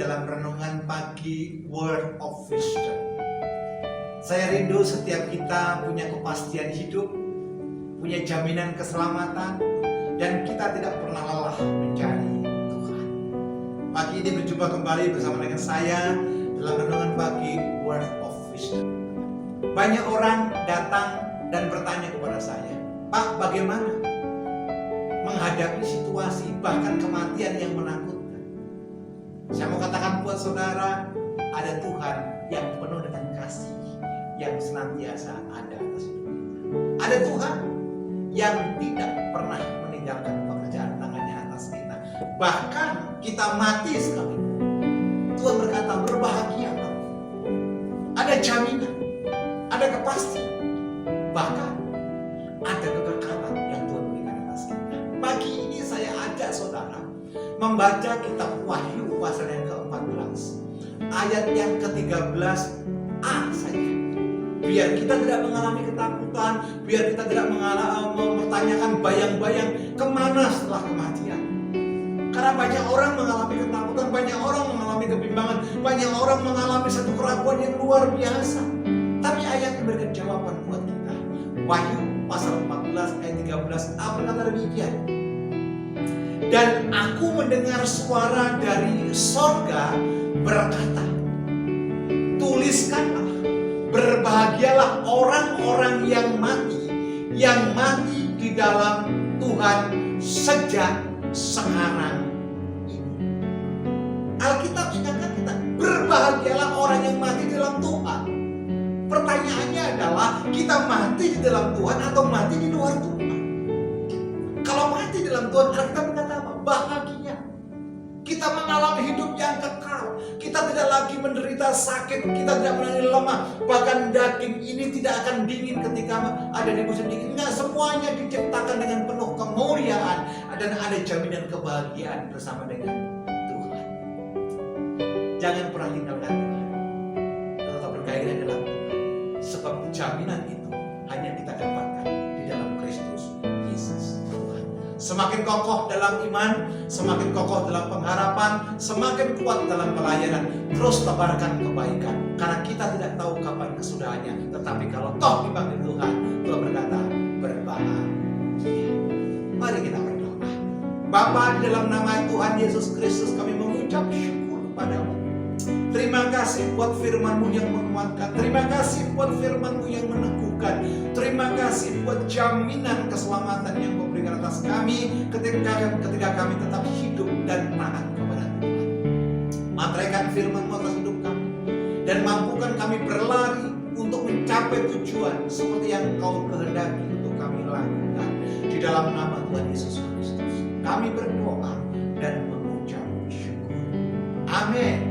dalam renungan pagi Word of Wisdom. Saya rindu setiap kita punya kepastian hidup, punya jaminan keselamatan, dan kita tidak pernah lelah mencari Tuhan. Pagi ini berjumpa kembali bersama dengan saya dalam renungan pagi Word of Wisdom. Banyak orang datang dan bertanya kepada saya, "Pak, bagaimana menghadapi situasi bahkan kematian yang menakutkan?" Saya mau katakan buat saudara, ada Tuhan yang penuh dengan kasih, yang senantiasa ada atas hidup kita. Ada Tuhan yang tidak pernah meninggalkan pekerjaan tangannya atas kita. Bahkan kita mati sekalipun, Tuhan berkata, "Berbahagia kamu." Ada jaminan, ada kepastian, bahkan ada kekekalan yang Tuhan berikan atas kita. Pagi ini saya ajak saudara membaca kitab Wahyu pasal yang ke-14 ayat yang ke-13a saja. Biar kita tidak mengalami ketakutan, biar kita tidak mempertanyakan bayang-bayang kemana setelah kematian. Karena banyak orang mengalami ketakutan, banyak orang mengalami kebimbangan, banyak orang mengalami satu keraguan yang luar biasa. Tapi ayat ini memberikan jawaban buat kita. Wahyu pasal 14 ayat 13a berkata demikian. Dan aku mendengar suara dari sorga berkata, "Tuliskanlah, berbahagialah orang-orang yang mati di dalam Tuhan sejak sekarang ini." Alkitab ingatkan kita, berbahagialah orang yang mati di dalam Tuhan. Pertanyaannya adalah, kita mati di dalam Tuhan atau mati di luar Tuhan? Kalau mati dalam Tuhan, Alkitab berkata apa? Bahagia. Kita mengalami hidup yang kekal. Kita tidak lagi menderita sakit, kita tidak mengalami lemah. Bahkan daging ini tidak akan dingin ketika ada di musim dingin. Enggak, semuanya diciptakan dengan penuh kemuliaan dan ada jaminan kebahagiaan bersama dengan Tuhan. Jangan pernah tinggalkan Tuhan. Tetap bergairah dalam Tuhan. Sebab jaminan itu hanya kita dapatkan di dalam Kristus Yesus Tuhan. Semakin kokoh dalam iman, semakin kokoh dalam pengharapan, semakin kuat dalam pelayanan. Terus tebarkan kebaikan, karena kita tidak tahu kapan kesudahannya. Tetapi kalau toh dipanggil Tuhan, Tuhan berkata, berbahagia. Mari kita berdoa. Bapa, di dalam nama Tuhan Yesus Kristus kami mengucap syukur kepadamu. Terima kasih buat firman-Mu yang menguatkan. Terima kasih buat firman-Mu yang meneguhkan. Terima kasih buat jaminan keselamatan yang Kau berikan atas kami ketika kami tetap hidup dan taat kepada Tuhan. Materaikan firman-Mu atas hidup kami dan mampukan kami berlari untuk mencapai tujuan seperti yang Kau kehendaki untuk kami lakukan. Di dalam nama Tuhan Yesus Kristus kami berdoa dan mengucap syukur. Amin.